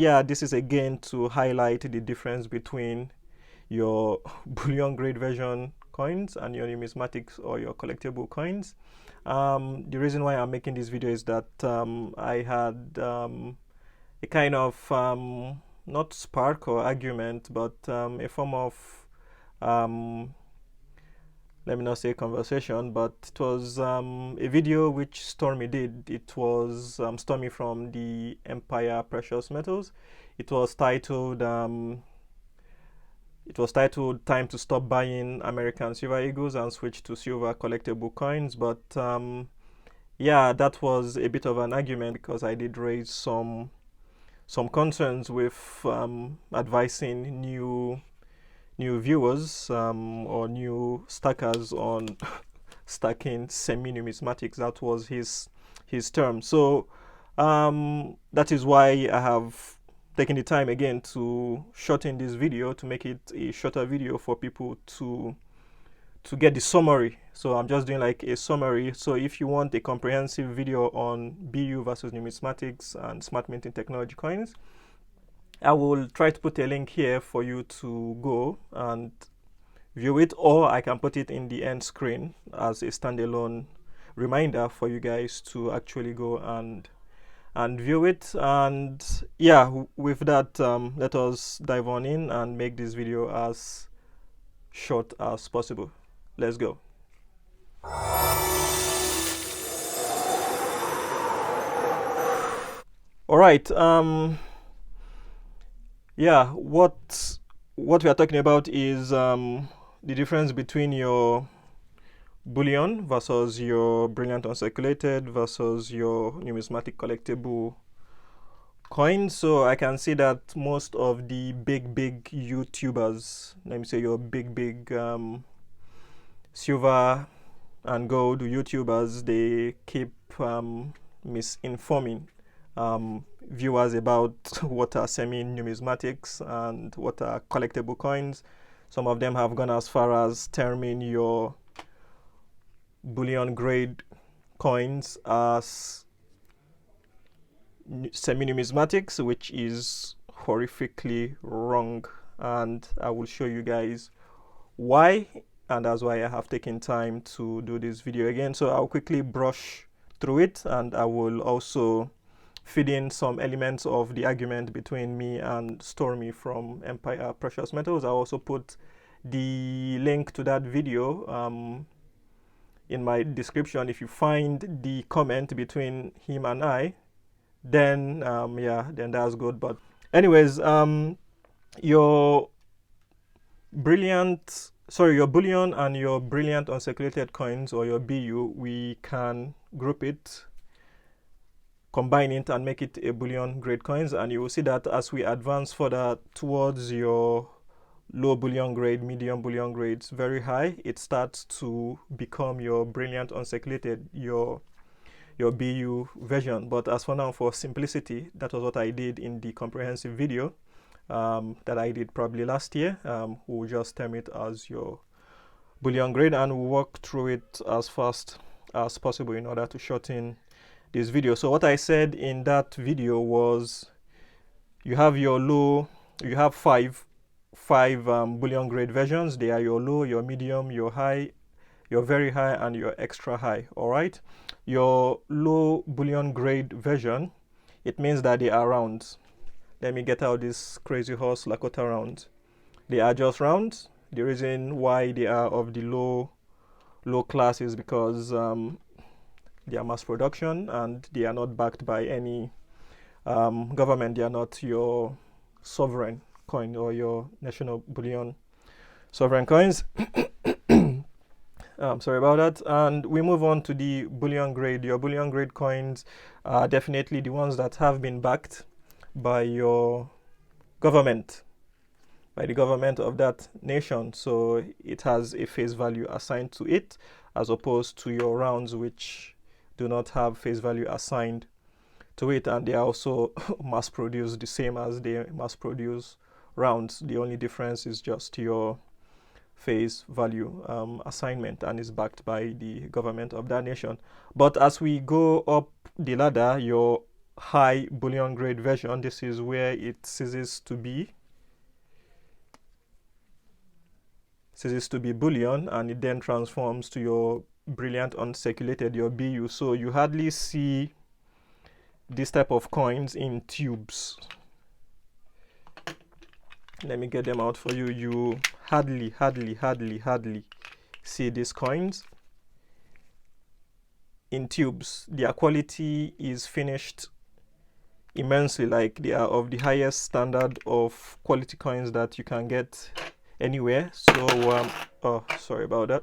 Yeah, this is again to highlight the difference between your bullion grade version coins and your numismatics or your collectible coins. The reason why I'm making this video is that I had a kind of not spark or argument, but a form of let me not say conversation, but it was a video which Stormy did. It was Stormy from the Empire Precious Metals. It was titled "Time to Stop Buying American Silver Eagles and Switch to Silver Collectible Coins." But yeah, that was a bit of an argument because I did raise some concerns with advising new viewers or new stackers on stacking semi-numismatics. That was his term. So that is why I have taken the time again to shorten this video to make it a shorter video for people to get the summary. So I'm just doing like a summary. So if you want a comprehensive video on BU versus numismatics and smart minting technology coins, I will try to put a link here for you to go and view it, or I can put it in the end screen as a standalone reminder for you guys to actually go and view it. And yeah, with that, let us dive on in and make this video as short as possible. Let's go. All right. Yeah, what we are talking about is the difference between your bullion versus your Brilliant Un-circulated versus your numismatic collectible coins. So I can see that most of the big YouTubers, let me say your big silver and gold YouTubers, they keep misinforming viewers about what are semi-numismatics and what are collectible coins. Some of them have gone as far as terming your bullion grade coins as semi-numismatics, which is horrifically wrong, and I will show you guys why, and that's why I have taken time to do this video again. So I'll quickly brush through it, and I will also feed in some elements of the argument between me and Stormy from Empire Precious Metals. I'll also put the link to that video in my description. If you find the comment between him and I, then yeah, then that's good. But anyways, your bullion and your Brilliant Un-circulated coins, or your BU, we can group it, combine it, and make it a bullion grade coins. And you will see that as we advance further towards your low bullion grade, medium bullion grades, very high, it starts to become your Brilliant Un-circulated, your BU version. But as for now, for simplicity, that was what I did in the comprehensive video that I did probably last year. We'll just term it as your bullion grade, and we'll walk through it as fast as possible in order to shorten this video. So what I said in that video was you have five bullion grade versions. They are your low, your medium, your high, your very high, and your extra high. All right, your low bullion grade version, it means that they are rounds. Let me get out this crazy horse Lakota rounds. They are just rounds. The reason why they are of the low class is because they are mass production and they are not backed by any government. They are not your sovereign coin or your national bullion sovereign coins. Sorry about that. And we move on to the bullion grade. Your bullion grade coins are definitely the ones that have been backed by your government, by the government of that nation. So it has a face value assigned to it, as opposed to your rounds, which do not have face value assigned to it, and they are also mass produced the same as they mass produce rounds. The only difference is just your face value assignment, and is backed by the government of that nation. But as we go up the ladder, your high bullion grade version, this is where it ceases to be bullion, and it then transforms to your Brilliant Un-circulated, your BU. So you hardly see this type of coins in tubes. Let me get them out for you. You hardly see these coins in tubes. Their quality is finished immensely, like they are of the highest standard of quality coins that you can get anywhere. So oh, sorry about that.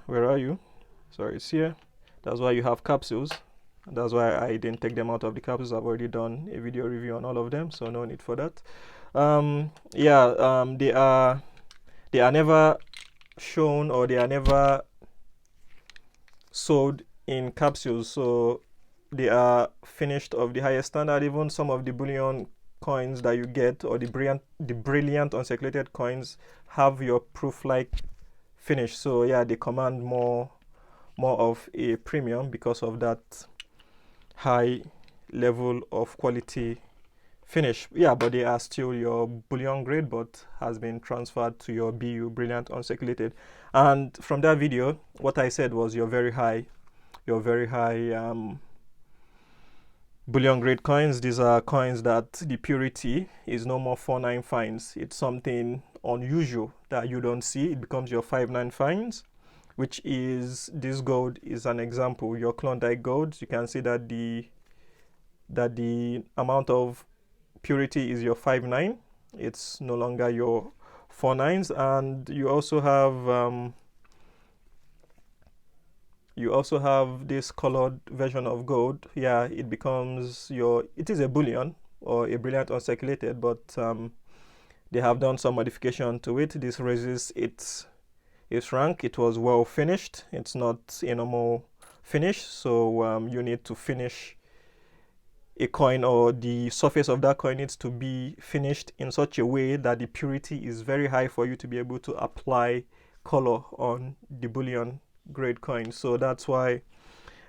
Where are you? Sorry, it's here. That's why you have capsules. That's why I didn't take them out of the capsules. I've already done a video review on all of them, so no need for that. They are never shown, or they are never sold in capsules, so they are finished of the highest standard. Even some of the bullion coins that you get, or the Brilliant Un-circulated coins, have your proof-like finish. So yeah, they command more of a premium because of that high level of quality finish. Yeah, but they are still your bullion grade, but has been transferred to your BU, Brilliant Un-circulated. And from that video, what I said was your very high bullion grade coins. These are coins that the purity is no more 4.9 fines. It's something unusual that you don't see. It becomes your 5.9 fines, which is, this gold is an example. Your Klondike gold, you can see that the amount of purity is your 5.9. It's no longer your 4.9s. And you also have this colored version of gold. Yeah, it becomes it is a bullion or a Brilliant Un-circulated, but they have done some modification to it. This raises its rank. It was well finished. It's not a normal finish, so you need to finish a coin, or the surface of that coin needs to be finished in such a way that the purity is very high for you to be able to apply color on the bullion grade coins. So that's why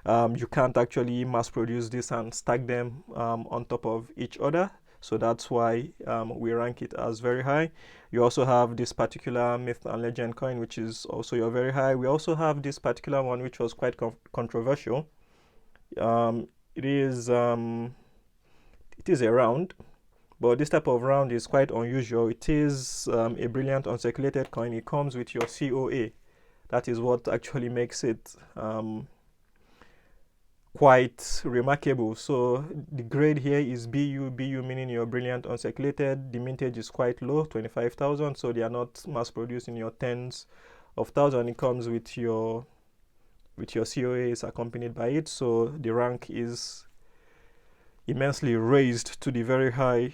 you can't actually mass produce this and stack them on top of each other. So that's why we rank it as very high. You also have this particular Myth and Legend coin, which is also your very high. We also have this particular one, which was quite controversial. It is a round, but this type of round is quite unusual. It is a Brilliant Un-circulated coin. It comes with your COA. That is what actually makes it quite remarkable. So the grade here is BU meaning your Brilliant Un-circulated. The mintage is quite low, 25,000, so they are not mass produced in your tens of thousands. It comes with your COA is accompanied by it, so the rank is immensely raised to the very high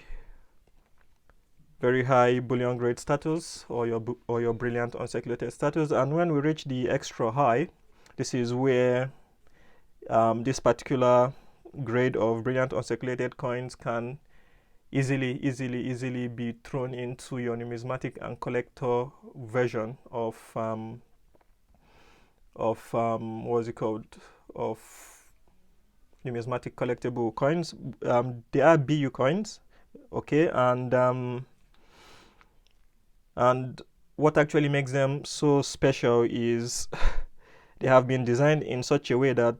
bullion grade status, or your Brilliant Un-circulated status. And when we reach the extra high, this is where this particular grade of Brilliant Un-circulated coins can easily be thrown into your numismatic and collector version of what's it called, of numismatic collectible coins. They are BU coins, okay, and what actually makes them so special is they have been designed in such a way that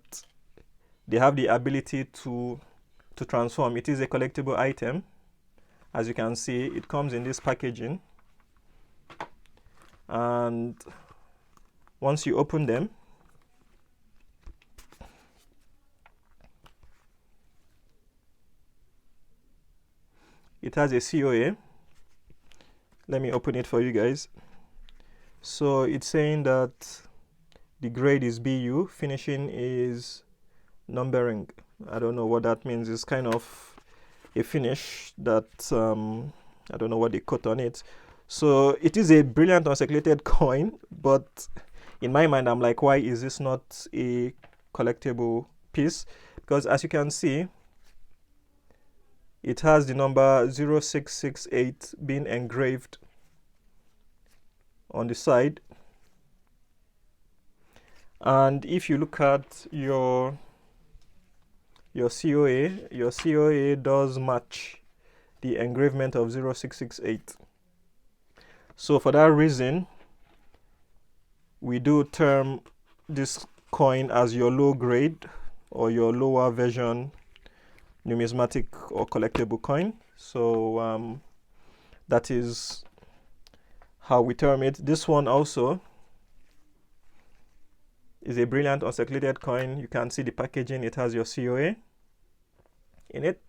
they have the ability to transform. It is a collectible item. As you can see, it comes in this packaging, and once you open them, it has a COA. Let me open it for you guys. So it's saying that the grade is BU, finishing is numbering. I don't know what that means. It's kind of a finish that I don't know what they cut on it. So it is a Brilliant Un-circulated coin, but in my mind I'm like, why is this not a collectible piece? Because as you can see, it has the number 0668 being engraved on the side. And if you look at your your COA does match the engravement of 0668. So for that reason, we do term this coin as your low grade or your lower version numismatic or collectible coin. So that is how we term it. This one also is a Brilliant Un-circulated coin. You can see the packaging. It has your COA in it.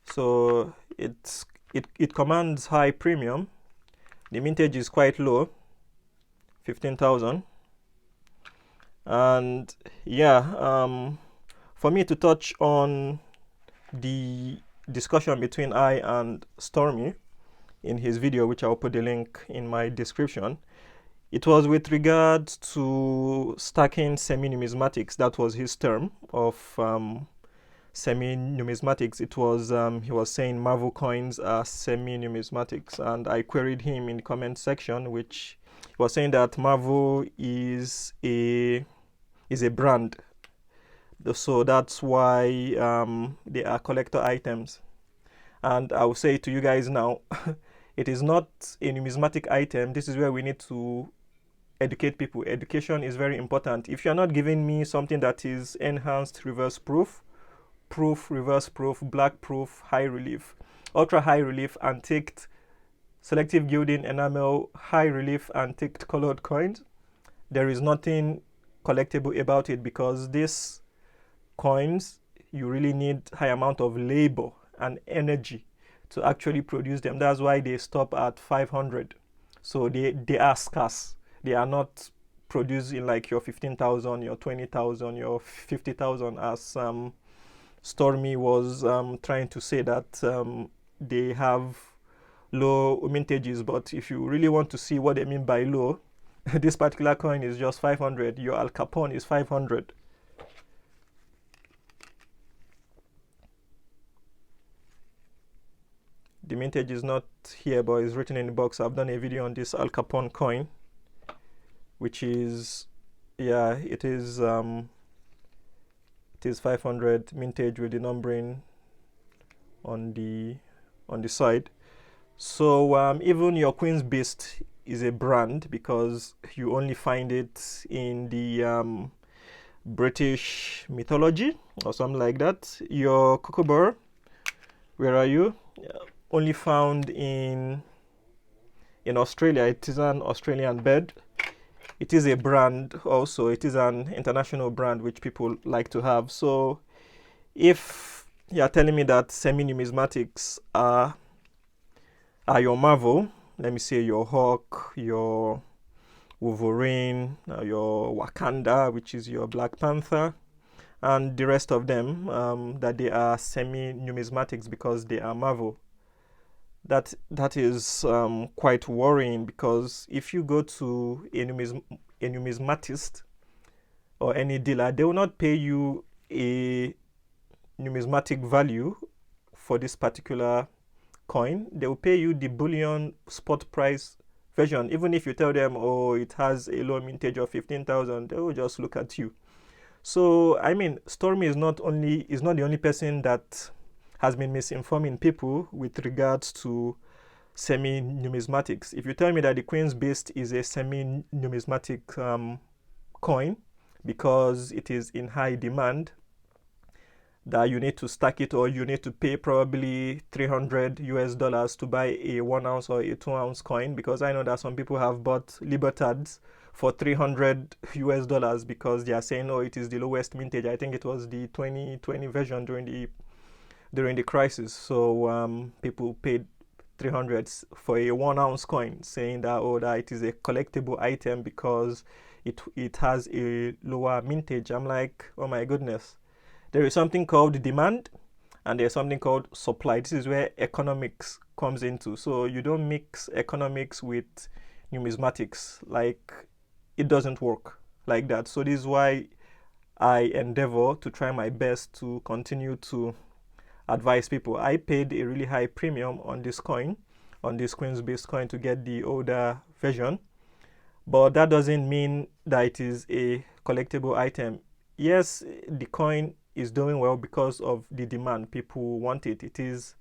So it commands high premium. The mintage is quite low, 15,000. And yeah, for me to touch on the discussion between I and Stormy in his video, which I'll put the link in my description, it was with regards to stacking semi-numismatics. That was his term of semi-numismatics. It was he was saying Marvel coins are semi-numismatics, and I queried him in the comment section, which he was saying that Marvel is a brand, so that's why they are collector items. And I will say to you guys now, it is not a numismatic item. This is where we need to educate people. Education is very important. If you're not giving me something that is enhanced reverse proof, reverse proof, black proof, high relief, ultra high relief, antiqued, selective gilding, enamel, high relief, antiqued colored coins, there is nothing collectible about it, because these coins, you really need high amount of labor and energy to actually produce them. That's why they stop at 500. So they are scarce. They are not produced in like your 15,000, your 20,000, your 50,000, as Stormy was trying to say that they have low mintages. But if you really want to see what they mean by low, this particular coin is just 500. Your Al Capone is 500. The mintage is not here, but it's written in the box. I've done a video on this Al Capone coin, which is, yeah, it is 500 mintage with the numbering on the side. So even your Queen's Beast is a brand, because you only find it in the British mythology or something like that. Your Kookaburra, where are you? Only found in Australia. It is an Australian bird. It is a brand also. It is an international brand which people like to have. So if you are telling me that semi-numismatics are your Marvel, let me say your Hawk, your Wolverine, your Wakanda, which is your Black Panther, and the rest of them, that they are semi-numismatics because they are Marvel. That is quite worrying, because if you go to a numismatist or any dealer, they will not pay you a numismatic value for this particular coin. They will pay you the bullion spot price version. Even if you tell them, oh, it has a low mintage of 15,000, they will just look at you. So I mean, Stormy is not the only person that has been misinforming people with regards to semi-numismatics. If you tell me that the Queen's Beast is a semi-numismatic coin because it is in high demand, that you need to stack it, or you need to pay probably $300 to buy a 1 ounce or a 2 ounce coin, because I know that some people have bought Libertads for $300 because they are saying, oh, it is the lowest mintage. I think it was the 2020 version during the crisis. So people paid $300 for a 1 ounce coin, saying that, oh, that it is a collectible item because it has a lower mintage. I'm like, oh my goodness. There is something called demand and there's something called supply. This is where economics comes into. So you don't mix economics with numismatics. Like, it doesn't work like that. So this is why I endeavor to try my best to continue to advise people. I paid a really high premium on this coin, on this Queen's Beast coin, to get the older version. but that doesn't mean that it is a collectible item. Yes, the coin is doing well because of the demand. People want it. It is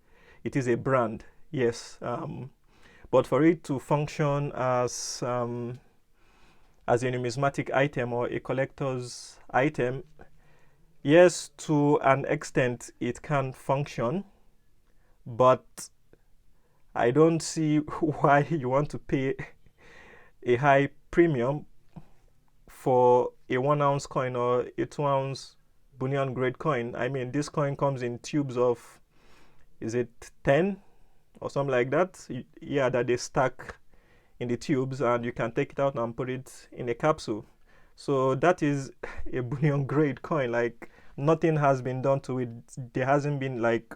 a brand, yes. But for it to function as a numismatic item or a collector's item, yes, to an extent it can function, but I don't see why you want to pay a high premium for a 1 ounce coin or a 2 ounce bullion grade coin. I mean, this coin comes in tubes of, is it 10 or something like that? Yeah, that they stack in the tubes, and you can take it out and put it in a capsule. So that is a bullion grade coin. Like, nothing has been done to it. There hasn't been like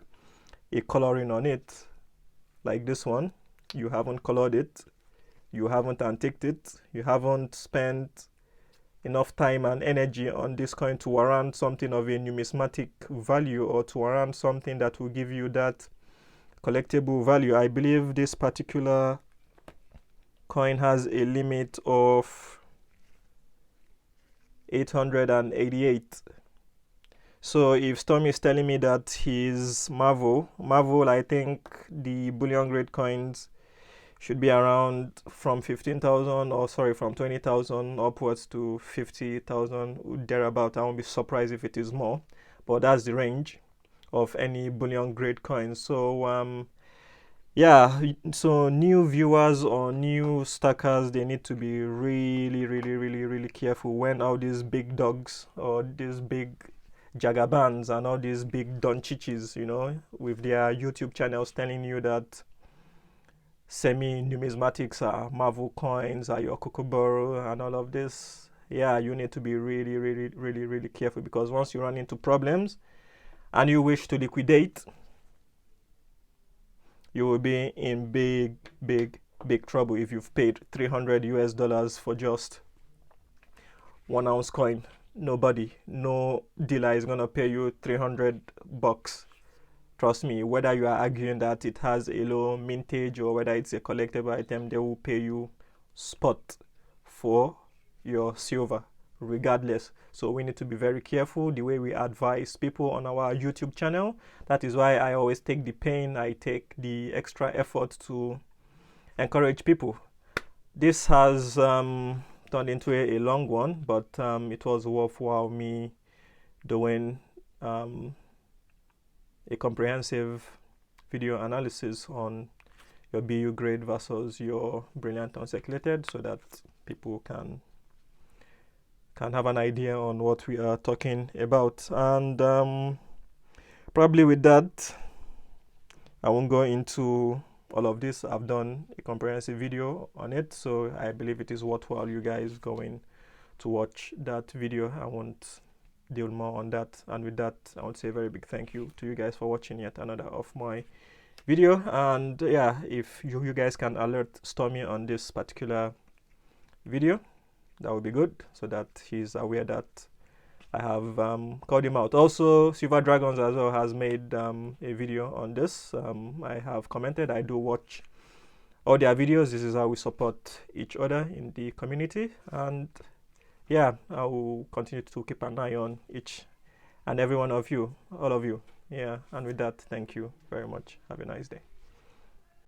a coloring on it like this one. You haven't colored it, you haven't antiqued it, you haven't spent enough time and energy on this coin to warrant something of a numismatic value, or to warrant something that will give you that collectible value. I believe this particular coin has a limit of 888. So if Stormy is telling me that his Marvel, I think the bullion grade coins should be around from 15,000, or sorry, from 20,000 upwards to 50,000 thereabout. I won't be surprised if it is more, but that's the range of any bullion grade coins. So yeah, so new viewers or new stackers, they need to be really careful when all these big dogs or these big jagabans and all these big donchichis, you know, with their YouTube channels telling you that semi-numismatics are Marvel coins, are your Kookaburra and all of this. Yeah, you need to be really careful, because once you run into problems and you wish to liquidate, you will be in big trouble if you've paid $300 for just 1 ounce coin. Nobody, no dealer is gonna pay you $300. Trust me, whether you are arguing that it has a low mintage or whether it's a collectible item, they will pay you spot for your silver regardless. So we need to be very careful the way we advise people on our YouTube channel. That is why I always take the pain, I take the extra effort to encourage people. This has turned into a long one, but it was worthwhile me doing a comprehensive video analysis on your BU grade versus your Brilliant Un-circulated, so that people can have an idea on what we are talking about. And probably with that, I won't go into all of this. I've done a comprehensive video on it, so I believe it is worthwhile you guys going to watch that video. I won't deal more on that. And with that, I want to say a very big thank you to you guys for watching yet another of my video. And yeah, if you guys can alert Stormy on this particular video, that would be good, so that he's aware that I have called him out. Also, Silver Dragons as well has made a video on this. I have commented. I do watch all their videos. This is how we support each other in the community. And yeah, I will continue to keep an eye on each and every one of you, all of you. Yeah, and with that, thank you very much. Have a nice day.